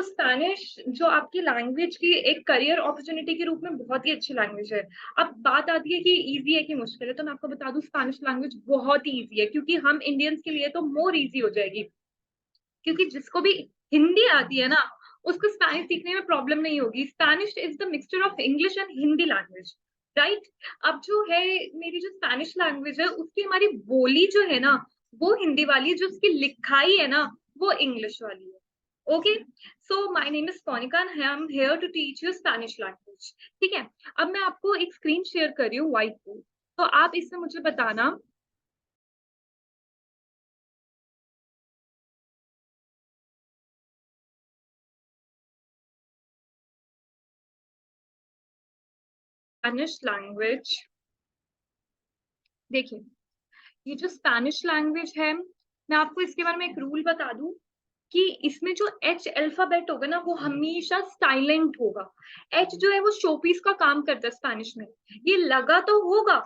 Spanish जो आपकी language की एक करियर अपॉर्चुनिटी के रूप में बहुत ही अच्छी लैंग्वेज है। अब बात आती है कि इजी है कि मुश्किल है, तो मैं आपको बता दूं स्पेनिश लैंग्वेज बहुत ही इजी है, क्योंकि हम इंडियंस के लिए तो मोर इजी हो जाएगी। क्योंकि जिसको भी हिंदी आती है ना, उसको स्पेनिश सीखने में प्रॉब्लम नहीं होगी। Spanish is the mixture of English and Hindi language, right. अब जो है मेरी जो स्पेनिश लैंग्वेज है, उसकी हमारी बोली जो है ना, वो हिंदी वाली है, जो उसकी लिखाई है ना, वो इंग्लिश वाली है। Okay, so my name is Monica and I am here to teach you Spanish language. ठीक है, अब मैं आपको एक स्क्रीन शेयर कर रही हूँ, व्हाइट बोर्ड। तो आप इसमें मुझे बताना। स्पेनिश लैंग्वेज, देखिए, ये जो स्पेनिश लैंग्वेज है, मैं आपको इसके बारे में एक रूल बता दूं कि इसमें जो एच अल्फाबेट होगा ना, वो हमेशा साइलेंट होगा। एच जो है वो शोपीस का काम करता है स्पेनिश में। ये लगा तो होगा,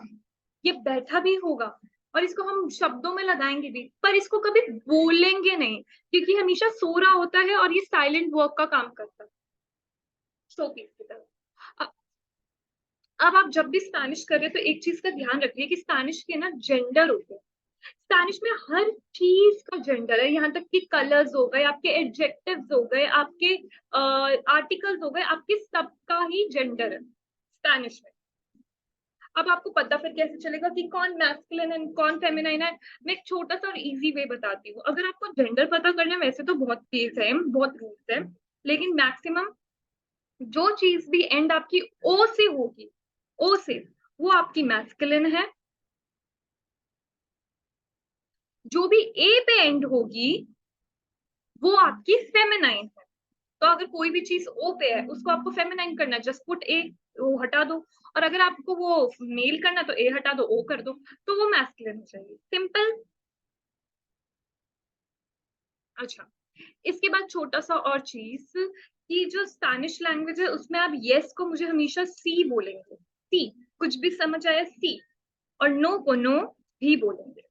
ये बैठा भी होगा, और इसको हम शब्दों में लगाएंगे भी, पर इसको कभी बोलेंगे नहीं, क्योंकि हमेशा सो रहा होता है और ये साइलेंट वर्क का काम करता है, शोपीस की तरह। अब आप जब भी स्पेनिश कर रहे हो, तो एक चीज का ध्यान रखिए कि स्पेनिश के ना जेंडर होते हैं। स्पेनिश में हर चीज का जेंडर है, यहाँ तक कि कलर्स हो गए, आपके एडजेक्टिव्स हो गए, आपके आर्टिकल्स हो गए, आपके सबका ही जेंडर है स्पेनिश में। अब आपको पता फिर कैसे चलेगा कि कौन मैस्कुलिन है कौन फेमिनाइन है? मैं एक छोटा सा और इजी वे बताती हूँ। अगर आपको जेंडर पता करना है, वैसे तो बहुत केस है, बहुत रूल्स है, लेकिन मैक्सिमम जो चीज भी एंड आपकी ओ से होगी, ओ से, वो आपकी मैस्कुलिन है। जो भी ए पे एंड होगी, वो आपकी फेमिनाइन है। तो अगर कोई भी चीज ओ पे है, उसको आपको फेमिनाइन करना है, जस्ट पुट ए, वो हटा दो। और अगर आपको वो मेल करना, तो ए हटा दो, ओ कर दो, तो वो मैस्कुलिन हो जाएगी। सिंपल। अच्छा, इसके बाद छोटा सा और चीज, कि जो स्पेनिश लैंग्वेज है, उसमें आप यस को मुझे हमेशा सी बोलेंगे, सी। कुछ भी समझ आया, सी। और नो को नो भी बोलेंगे।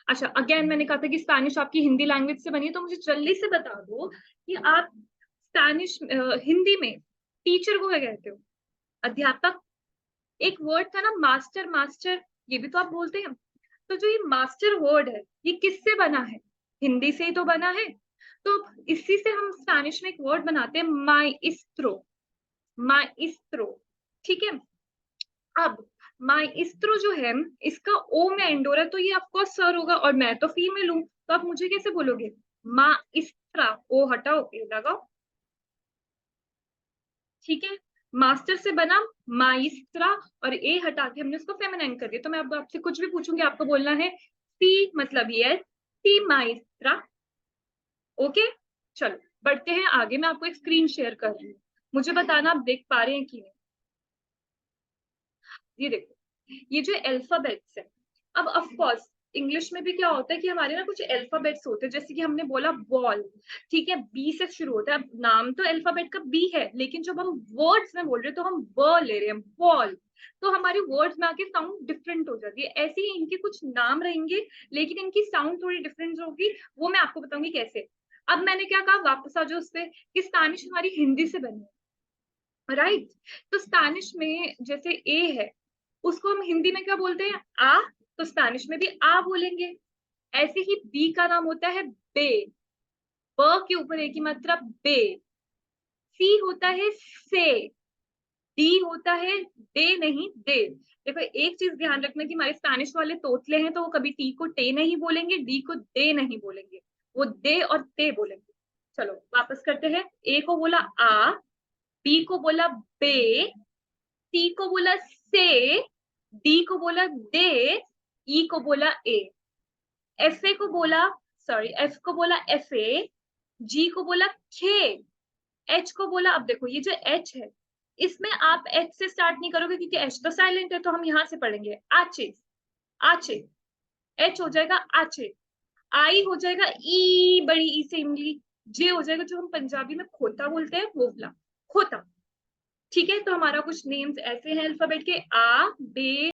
अच्छा, अगेन मैंने कहा था कि स्पेनिश आपकी हिंदी लैंग्वेज से बनी है, तो मुझे जल्दी से बता दो कि आप स्पेनिश हिंदी में टीचर को क्या कहते हो? अध्यापक। एक वर्ड था ना, मास्टर, मास्टर, ये भी तो आप बोलते हैं। तो जो ये मास्टर वर्ड है, ये किससे बना है? हिंदी से ही तो बना है। तो इसी से हम स्पेनिश में एक वर्ड बनाते हैं, माइस्ट्रो। माइस्ट्रो, ठीक है। अब माइस्ट्रो जो है, इसका ओ में एंड हो रहा है, तो ये ऑफकोर्स सर होगा, और मैं तो फीमेल हूं, तो आप मुझे कैसे बोलोगे? माइस्ट्रा, ओ हटाओ, ए लगाओ। ठीक है, मास्टर से बना माइस्ट्रा, और ए हटा के हमने उसको फेमिनाइन कर दिया। तो मैं अब आपसे कुछ भी पूछूंगी, आपको बोलना है सी मतलब यस, सी माइस्ट्रा। ओके, चलो बढ़ते हैं आगे। मैं आपको एक स्क्रीन शेयर कर रही हूँ, मुझे बताना आप देख पा रहे हैं कि नहीं। ये देखो, ये जो अल्फाबेट्स है, अब ऑफ कोर्स इंग्लिश में भी क्या होता है कि हमारे ना कुछ अल्फाबेट्स होते हैं, जैसे कि हमने बोला बॉल, ठीक है, बी से शुरू होता है। अब नाम तो अल्फाबेट का बी है, लेकिन जब हम वर्ड्स में बोल रहे हैं, तो हम ब ले रहे हैं, बॉल। तो हमारे वर्ड्स में आके साउंड डिफरेंट हो जाती है। ऐसे ही इनके कुछ नाम रहेंगे, लेकिन इनकी साउंड थोड़ी डिफरेंट होगी, वो मैं आपको बताऊंगी कैसे। अब मैंने क्या कहा, वापस आ जाओ उस पे, कि स्पेनिश हमारी हिंदी से बनी है, राइट। तो स्पेनिश में जैसे ए है, उसको हम हिंदी में क्या बोलते हैं? आ। तो स्पेनिश में भी आ बोलेंगे। ऐसे ही बी का नाम होता है बे, ब के ऊपर ए की मात्रा, बे। सी होता है से, डी होता है दे, नहीं दे। देखो, एक चीज ध्यान रखना कि हमारे स्पेनिश वाले तोतले हैं, तो वो कभी टी को टे नहीं बोलेंगे, डी को दे नहीं बोलेंगे, वो दे और ते बोलेंगे। चलो वापस करते हैं। ए को बोला आ, बी को बोला बे, सी को बोला से, डी को बोला दे, ई को बोला ए, एफ ए को बोला, सॉरी, एफ को बोला एफ ए, जी को बोला खे, एच को बोला। अब देखो, ये जो एच है, इसमें आप एच से स्टार्ट नहीं करोगे, क्योंकि एच तो साइलेंट है, तो हम यहां से पढ़ेंगे आचे। आचे, एच हो जाएगा आचे। आई हो जाएगा ई, बड़ी ई से इमली। जे हो जाएगा, जो हम पंजाबी में खोता बोलते हैं, वो वाला, खोता। ठीक है, तो हमारा कुछ नेम्स ऐसे हैं अल्फाबेट के, आ, बे,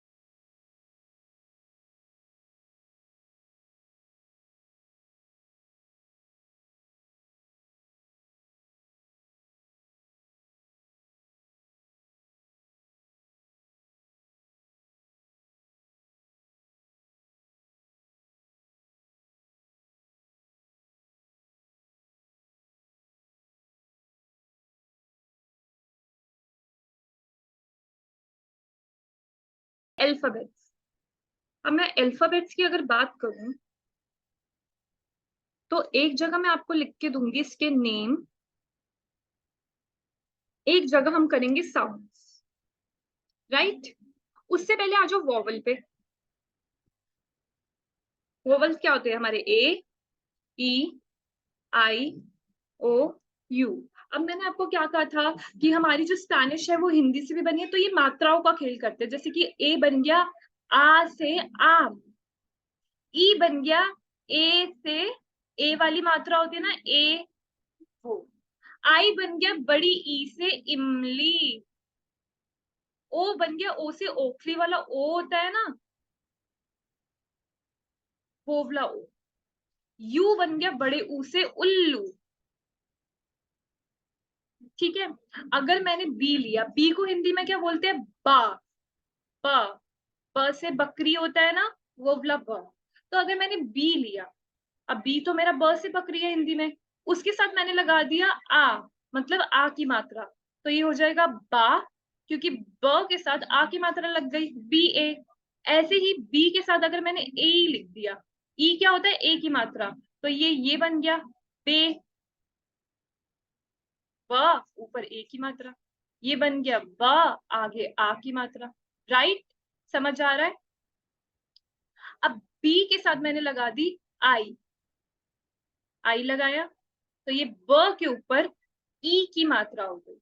अल्फाबेट्स। अब मैं अल्फाबेट्स की अगर बात करूं तो एक जगह मैं आपको लिख के दूंगी इसके नेम, एक जगह हम करेंगे साउंड्स, राइट। उससे पहले आ जाओ वोवल पे। वोवल्स क्या होते हैं हमारे? ए, ई, आई, ओ, यू। अब मैंने आपको क्या कहा था कि हमारी जो स्पेनिश है वो हिंदी से भी बनी है, तो ये मात्राओं का खेल करते हैं। जैसे कि ए बन गया आ से आम, ई बन गया ए से, ए वाली मात्रा होती है ना ए, वो। आई बन गया बड़ी ई से इमली, ओ बन गया ओ से ओखली वाला ओ होता है ना, बोवला ओ। यू बन गया बड़े ऊ से उल्लू, ठीक है। अगर मैंने बी लिया, बी को हिंदी में क्या बोलते हैं? बा, ब, ब से बकरी होता है ना, वो वाला ब। तो अगर मैंने बी लिया, अब बी तो मेरा ब से बकरी है हिंदी में, उसके साथ मैंने लगा दिया आ, मतलब आ की मात्रा, तो ये हो जाएगा बा, क्योंकि ब के साथ आ की मात्रा लग गई, बी ए। ऐसे ही बी के साथ अगर मैंने ए लिख दिया, ई क्या होता है? ए की मात्रा, तो ये बन गया बे, ब ऊपर ए की मात्रा, ये बन गया ब, आगे आ की मात्रा, राइट। समझ आ रहा है? अब बी के साथ मैंने लगा दी आई, आई लगाया, तो ये ब के ऊपर ई की मात्रा हो गई,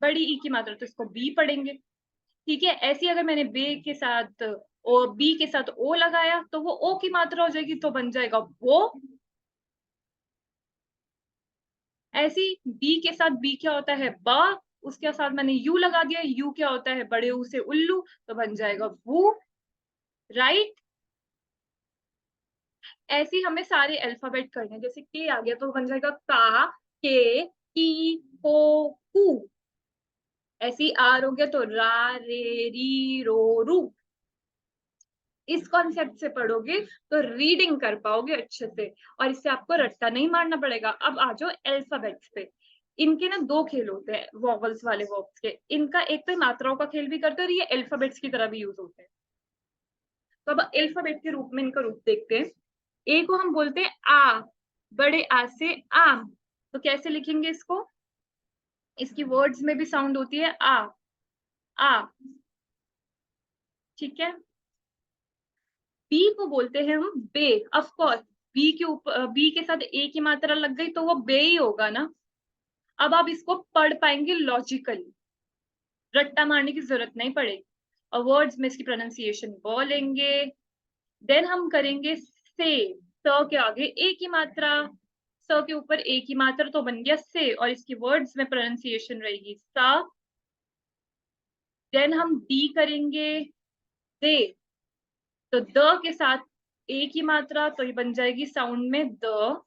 बड़ी ई की मात्रा, तो इसको बी पढ़ेंगे, ठीक है। ऐसे अगर मैंने बे के साथ और बी के साथ ओ लगाया तो वो ओ की मात्रा हो जाएगी, तो बन जाएगा वो। ऐसी बी के साथ बी क्या होता है? बा, उसके साथ मैंने यू लगा दिया, यू क्या होता है? बड़े ऊ से उल्लू, तो बन जाएगा वो, राइट। ऐसे ही हमें सारे अल्फाबेट करने हैं। जैसे के आ गया तो बन जाएगा का, के, की, को, कू। ऐसे ही आर हो गया तो रा, रे, री, रो, रू। इस कॉन्सेप्ट से पढ़ोगे तो रीडिंग कर पाओगे अच्छे से, और इससे आपको रट्टा नहीं मारना पड़ेगा। अब आ जाओ अल्फाबेट्स पे। इनके ना दो खेल होते हैं वॉवल्स वाले वर्ब्स के। इनका एक तो मात्राओं का खेल भी करते हैं, और ये अल्फाबेट्स की तरह भी यूज होते हैं। तो अब अल्फाबेट के रूप में इनका रूप देखते हैं। ए को हम बोलते हैं आ, बड़े आ से आम। तो कैसे लिखेंगे इसको? इसकी वर्ड्स में भी साउंड होती है आ, आ, ठीक है। बी को बोलते हैं हम बे, ऑफ कोर्स। बी के ऊपर बी के साथ ए की मात्रा लग गई तो वो बे ही होगा ना। अब आप इसको पढ़ पाएंगे लॉजिकली, रट्टा मारने की जरूरत नहीं पड़ेगी, और वर्ड्स में इसकी प्रोनाउंसिएशन बोलेंगे। देन हम करेंगे से, स के आगे ए की मात्रा, स के ऊपर ए की मात्रा, तो बन गया से, और इसकी वर्ड्स में प्रोनाउंसिएशन रहेगी सा। देन हम डी करेंगे दे, तो द के साथ ए की मात्रा, तो ये बन जाएगी साउंड में द।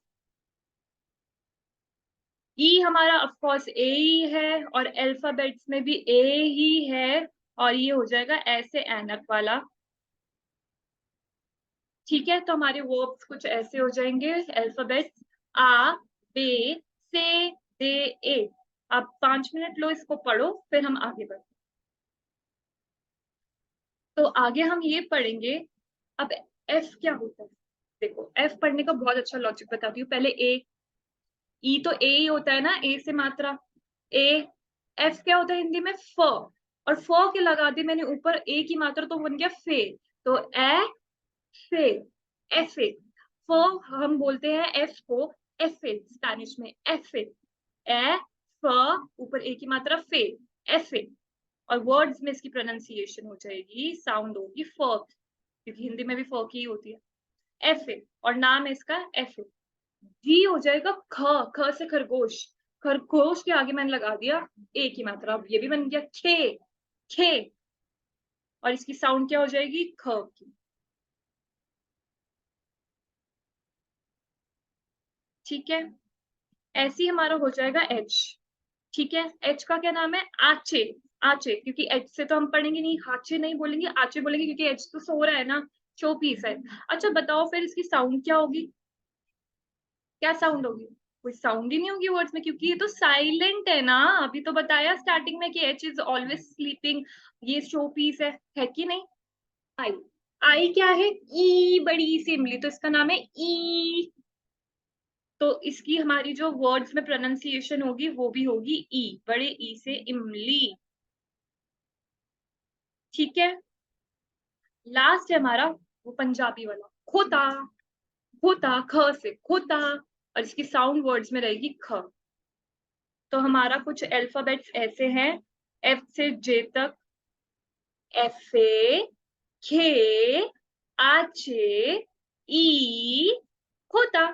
ई हमारा ऑफ कोर्स ए ही है, और अल्फाबेट्स में भी ए ही है, और ये हो जाएगा ऐसे ऐनक वाला, ठीक है। तो हमारे वर्ब्स कुछ ऐसे हो जाएंगे अल्फाबेट्स, आ, बे, से, दे, ए। अब 5 मिनट लो, इसको पढ़ो, फिर हम आगे बढ़ते। तो आगे हम ये पढ़ेंगे। अब एफ क्या होता है? देखो, एफ पढ़ने का बहुत अच्छा लॉजिक बताती हूँ। पहले ए, ई तो ए ही होता है ना, ए से मात्रा, ए। एफ क्या होता है हिंदी में? फ, और फ के लगा दी मैंने ऊपर ए की मात्रा, तो बन गया फे, तो ए, फे, एफ ए। फ हम बोलते हैं एफ को एफ ए, स्पेनिश में एफ ए, ए, फ, ऊपर ए की मात्रा फे, एफ ए। और वर्ड्स में इसकी प्रोनाउंसिएशन हो जाएगी, साउंड होगी फर्क, क्योंकि हिंदी में भी फर्क ही होती है, एफ ए, और नाम है इसका एफ ए। जी हो जाएगा ख, ख से खरगोश, खरगोश के आगे मैंने लगा दिया ए की मात्रा, अब ये भी बन गया खे, खे, और इसकी साउंड क्या हो जाएगी? ख की, ठीक है। ऐसे ही हमारा हो जाएगा एच, ठीक है। एच का क्या नाम है? आचे, आचे, क्योंकि एच से तो हम पढ़ेंगे नहीं, हाचे नहीं बोलेंगे, आचे बोलेंगे, क्योंकि एच तो सो रहा है ना, शो पीस है। अच्छा बताओ फिर इसकी साउंड क्या होगी? क्या साउंड होगी? कोई साउंड ही नहीं होगी वर्ड्स में, क्योंकि ये तो साइलेंट है ना। अभी तो बताया स्टार्टिंग में कि एच इज ऑलवेज स्लीपिंग, ये शो पीस है कि नहीं? आई। आई क्या है? ई, बड़ी सी इमली, तो इसका नाम है ई। तो इसकी हमारी जो वर्ड्स में प्रोनाउंसिएशन होगी वो भी होगी ई, बड़े ई से इमली। ठीक है। लास्ट है हमारा वो पंजाबी वाला, खोता। खोता, ख से खोता, और इसकी साउंड वर्ड्स में रहेगी ख। तो हमारा कुछ अल्फाबेट्स ऐसे हैं, एफ से जे तक, एफ ए, खे, आचे, ई, खोता।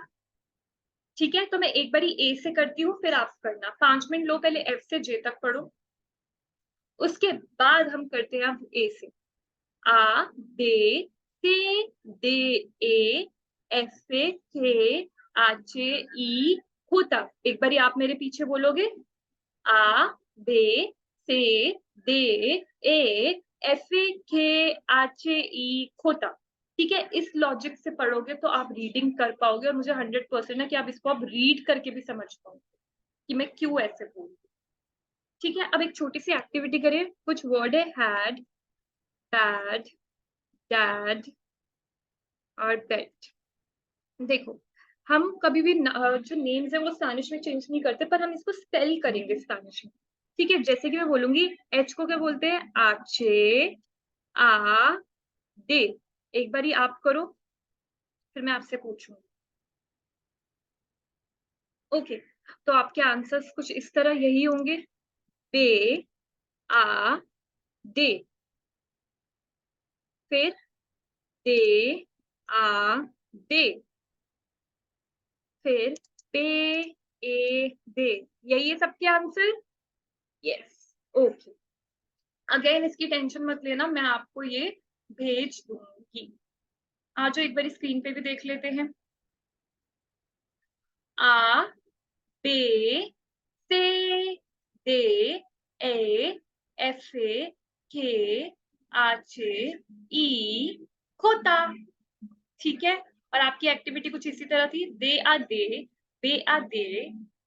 ठीक है, तो मैं एक बारी ए से करती हूँ, फिर आप करना। 5 मिनट लो, पहले एफ से जे तक पढ़ो, उसके बाद हम करते हैं अब ए से। आ, बे, से, दे, ए, एफ ए, के, आचे, ई, होता। एक बारी आप मेरे पीछे बोलोगे, आ, बे, से, दे, ए, एफ ए, के, आचे, ई, खोता। ठीक है, इस लॉजिक से पढ़ोगे तो आप रीडिंग कर पाओगे, और मुझे 100% है कि आप इसको आप रीड करके भी समझ पाओगे कि मैं क्यों ऐसे बोल रही हूँ। ठीक है, अब एक छोटी सी एक्टिविटी करें। कुछ वर्ड है, हैड, बैड, डैड और बेट। देखो, हम कभी भी जो नेम्स है वो स्पेनिश में चेंज नहीं करते, पर हम इसको स्पेल करेंगे स्पेनिश में। ठीक है, जैसे कि मैं बोलूंगी, एच को क्या बोलते हैं? आचे, आ, डे। एक बारी आप करो, फिर मैं आपसे पूछूंगी। ओके, तो आपके आंसर्स कुछ इस तरह यही होंगे, बे, आ, डे, फिर दे, आ, डे, फिर पे, ए, दे। यही है सबके आंसर? यस। ओके, अगेन इसकी टेंशन मत लेना, मैं आपको ये भेज दूंगी। आ जाओ, एक बार स्क्रीन पे भी देख लेते हैं। आ, बे, से, दे, ए, एफ ए, के, आचे, ई, खोता। ठीक है, और आपकी एक्टिविटी कुछ इसी तरह थी, दे आ दे, बे आ दे,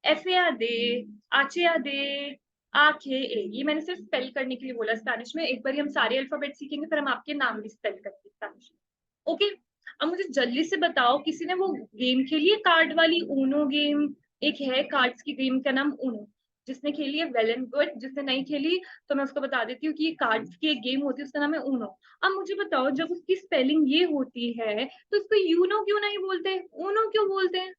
एफ ए आ दे, आचे आ दे, आखे ए। ये मैंने सिर्फ स्पेल करने के लिए बोला स्पेनिश में। एक बार हम सारे अल्फाबेट सीखेंगे, फिर हम आपके नाम भी स्पेल करेंगे स्पेनिश में। ओके, अब मुझे जल्दी से बताओ, किसी ने वो गेम खेली है कार्ड वाली, ऊनो गेम? एक है कार्ड्स की गेम का नाम ऊनो, जिसने खेली है वेल एंड गुड, जिसने नहीं खेली तो मैं उसको बता देती हूँ कि ये कार्ड्स की एक गेम होती है, उसका नाम है ऊनो। अब मुझे बताओ, जब उसकी स्पेलिंग ये होती है तो उसको यूनो क्यों नहीं बोलते, ऊनो क्यों बोलते हैं?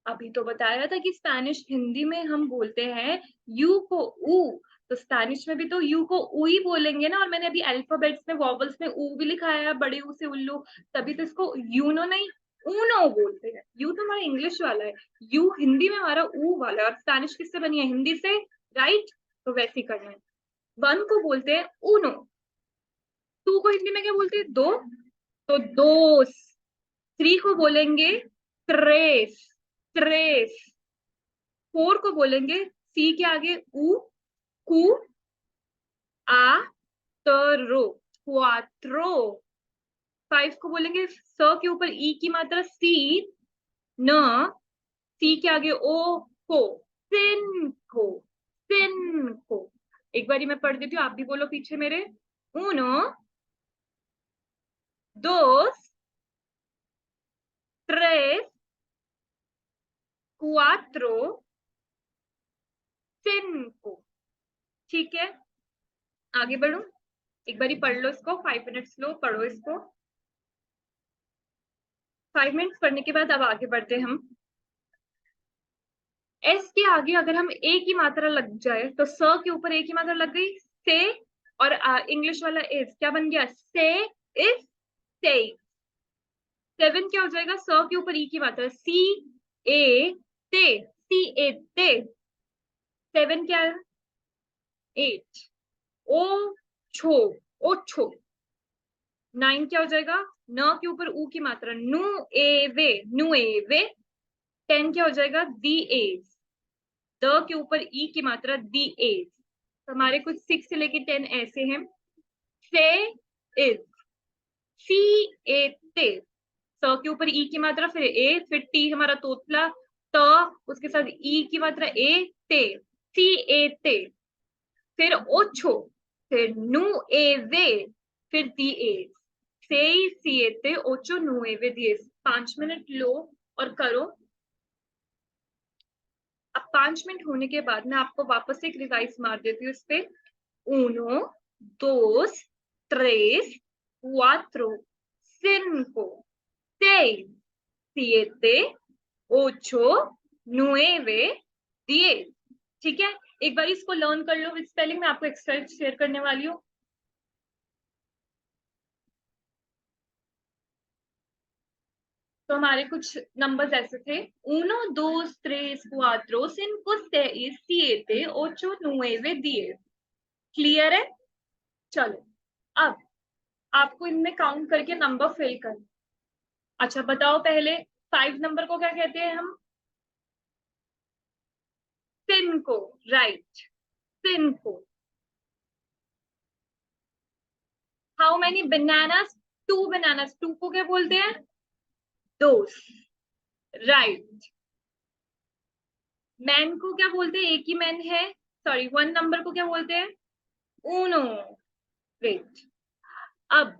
अभी तो बताया था कि स्पेनिश हिंदी में हम बोलते हैं यू को ऊ, तो स्पेनिश में भी तो यू को ऊ ही बोलेंगे ना। और मैंने अभी अल्फाबेट्स में वॉवल्स में ऊ भी लिखाया है, बड़े ऊ से उल्लू, तभी तो इसको यूनो नहीं ऊनो बोलते हैं। यू तो हमारा इंग्लिश वाला है, यू हिंदी में हमारा ऊ वाला है, और स्पेनिश किससे बनी है? हिंदी से, राइट? तो वैसे ही करना है। वन को बोलते हैं ऊनो, टू को हिंदी में क्या बोलते हैं? दो, तो दोस। थ्री को बोलेंगे त्रेस, त्रेस। फोर को बोलेंगे सी के आगे ऊ, कु, आ, तरो, क्वात्रो। फाइव को बोलेंगे स के ऊपर ई की मात्रा सी, न, सी के आगे ओ, को, सिनको, सिनको। एक बारी मैं पढ़ देती हूँ, आप भी बोलो पीछे मेरे। उनो, दोस, tres, cuatro, cinco। ठीक है, आगे बढ़ो, एक बारी पढ़ लो इसको, 5 मिनट्स लो, पढ़ो इसको। 5 मिनट्स पढ़ने के बाद अब आगे बढ़ते हैं हम। एस के आगे अगर हम ए की मात्रा लग जाए तो स के ऊपर ए की मात्रा लग गई, से, और इंग्लिश वाला इज क्या बन गया? से, इज, से। सेवन क्या हो जाएगा? स के ऊपर ई की मात्रा, सी, ए, ते, सी, ए, ते। सेवन क्या है? 8, ओ, छो, ओ छो। 9 क्या हो जाएगा? न के ऊपर ऊ की मात्रा, नु, ए, वे, नु, ए, वे। 10 क्या हो जाएगा? दी एज, द के ऊपर ई की मात्रा, दी एज। तो हमारे कुछ 6 से लेके 10 ऐसे हैं। से, इज, सी, ए, ते। स के ऊपर ई की मात्रा, फिर ए, फिर टी हमारा तोतला, त, उसके साथ ई की मात्रा ए, ते, सी, ए, ते। फिर ओछो, फिर नु, ए, वे, फिर दिएस, 6, 7, 8, 9, 10। 5 मिनट लो और करो। अब 5 मिनट होने के बाद मैं आपको वापस से एक रिवाइज मार देती हूँ इस पे। 1, 2, 3, 4, 5, 6, 7, 8, 9, 10। ठीक है, एक बार इसको लर्न कर लो। स्पेलिंग मैं आपको एक्स्ट्रा शेयर करने वाली हूँ। तो हमारे कुछ नंबर्स ऐसे थे: 1, 2, 3, 4, 5, 6, 7, 8, 9, 10। क्लियर है? चलो, अब आपको इनमें काउंट करके नंबर फिल कर। अच्छा बताओ, पहले 5 नंबर को क्या कहते हैं हम? सिन को। राइट, सिन को। How many bananas? 2 बनानास। 2 को क्या बोलते हैं? दोस। राइट। मैन को क्या बोलते हैं? एक ही मैन है। सॉरी, 1 नंबर को क्या बोलते हैं? ऊनो। ग्रेट। अब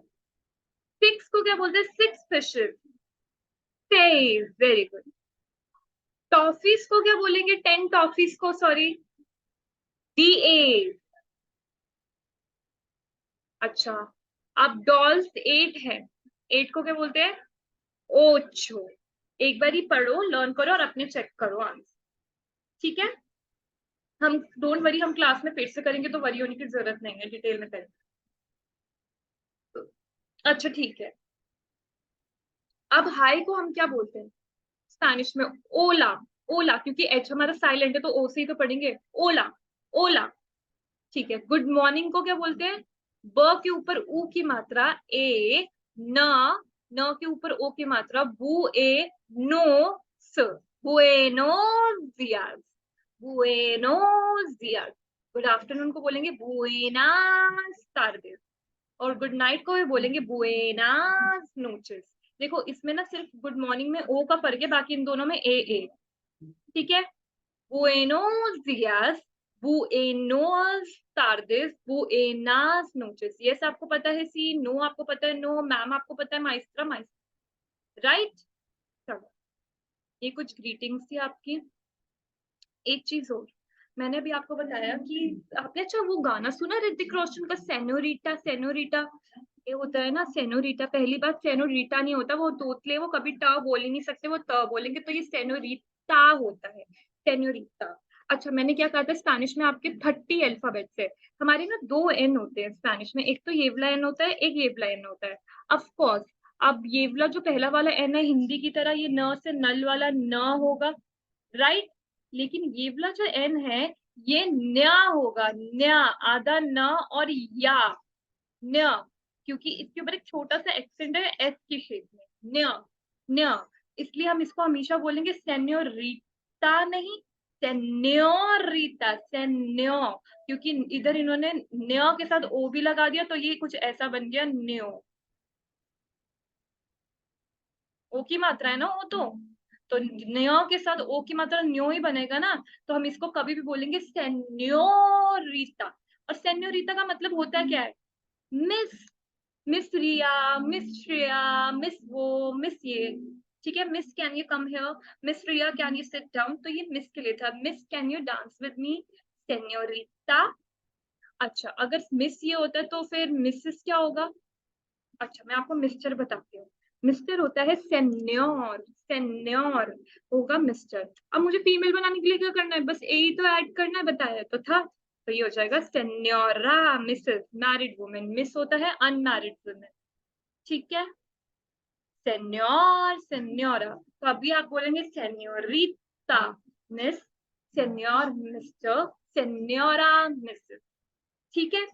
6 को क्या बोलते हैं? 6 फिशेस। 6। Very good. टॉफीज को क्या बोलेंगे? 10 टॉफीज को, सॉरी, डी। अच्छा, अब डॉल्स 8 है। 8 को क्या बोलते हैं? ओचो। एक बार ही पढ़ो, लर्न करो और अपने चेक करो आंसर। ठीक है, हम डोंट वरी, हम क्लास में फिर से करेंगे, तो वरी होने की जरूरत नहीं है, डिटेल में करेंगे। अच्छा ठीक है। अब हाई को हम क्या बोलते हैं स्पेनिश में? ओला। ओला, क्योंकि एच हमारा साइलेंट है तो ओ से ही तो पढ़ेंगे। ओला, ओला। ठीक है। गुड मॉर्निंग को क्या बोलते हैं? ब के ऊपर ऊ की मात्रा ए, न, न के ऊपर ओ की मात्रा बू ए, नो, स। बुएनोस दियास। बुएनोस दियास। गुड आफ्टरनून को बोलेंगे बुएनास तार्देस। और गुड नाइट को भी बोलेंगे बुएनास नोचेस। देखो, इसमें ना सिर्फ गुड मॉर्निंग में ओ का फर्क है, बाकी इन दोनों में ए। ठीक है। बुएनोस दियास, बुएनोस तार्देस, बुएनास नोचेस। यस आपको पता है सी, नो आपको पता है नो, मैम आपको पता है माइस्ट्रा, माइस्ट्रा। राइट। चलो, ये कुछ ग्रीटिंग्स थी आपकी। एक चीज और, मैंने अभी आपको बताया कि आपने अच्छा वो गाना सुना ऋतिक रोशन का, सेनोरीटा? सेनोरीटा ये होता है ना, सेनोरीटा। पहली बात, सेनोरीटा नहीं होता, वो तोतले, वो कभी ट बोल ही नहीं सकते, वो त बोलेंगे, तो ये सेनोरीटा होता है। सेनोरीटा। अच्छा, मैंने क्या कहा था, स्पेनिश में आपके 30 अल्फाबेट्स है। हमारे ना 2 एन होते हैं स्पेनिश में, एक तो ये वाला एन होता है, एक ये वाला एन होता है। ऑफ कोर्स, अब ये वाला जो पहला वाला एन है, हिंदी की तरह ये न से नल वाला न होगा। राइट। लेकिन ये वाला जो एन है, ये न्या होगा, न्या। आधा न और या, न्या। क्योंकि इसके ऊपर एक छोटा सा एक्सेंट है एस की शेप में, न्या, न्या। इसलिए हम इसको हमेशा बोलेंगे सेन्योरिटा, नहीं सेन्योरिटा, सेन्यो। क्योंकि इधर इन्होंने न्यो के साथ ओ भी लगा दिया, तो ये कुछ ऐसा बन गया, न्यो। ओ की मात्रा है ना वो तो न्यो के साथ ओ की मात्रा न्यो ही बनेगा ना। तो हम इसको कभी भी बोलेंगे सेन्योरिटा। और सेन्योरिटा का मतलब होता क्या है? Miss. Miss Riya, miss Shreya, miss वो, मिस ये। ठीक है। Miss can you come here, miss Riya can you sit down, तो ये मिस के लिए था। Miss can you dance with me, senorita. अच्छा, अगर मिस ये होता है तो फिर मिसेस क्या होगा? अच्छा, मैं आपको मिस्टर बताती हूँ। मिस्टर होता है सेन्योर, सेन्योर होगा मिस्टर। अब मुझे फीमेल बनाने के लिए क्या करना है? बस ए ही तो ऐड करना है, बताया तो था। तो ये हो जाएगा सेन्योरा, मिसेस, मैरिड वुमेन। मिस होता है अनमैरिड वुमेन। ठीक है। सेन्योर, सेन्योरा। तो अभी आप बोलेंगे सेन्योरिता, मिस, सेन्योर, मिस्टर, सेन्योरा, मिसेस। ठीक है।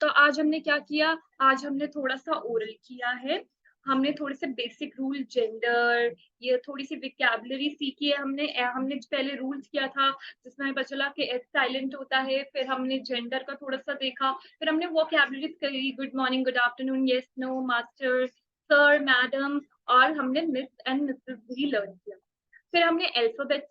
तो आज हमने क्या किया? आज हमने थोड़ा सा ओरल किया है। हमने थोड़े से बेसिक रूल, जेंडर, ये थोड़ी सी विकैबुलरी सीखी है हमने। हमने पहले रूल्स किया था जिसमें हमें पता चला कि एच साइलेंट होता है। फिर हमने जेंडर का थोड़ा सा देखा। फिर हमने वोकैबुलरी करी, good morning, good afternoon, yes, no, master, sir, madam. और हमने मिस एंड मिसेस भी लर्न किया। फिर हमने अल्फाबेट्स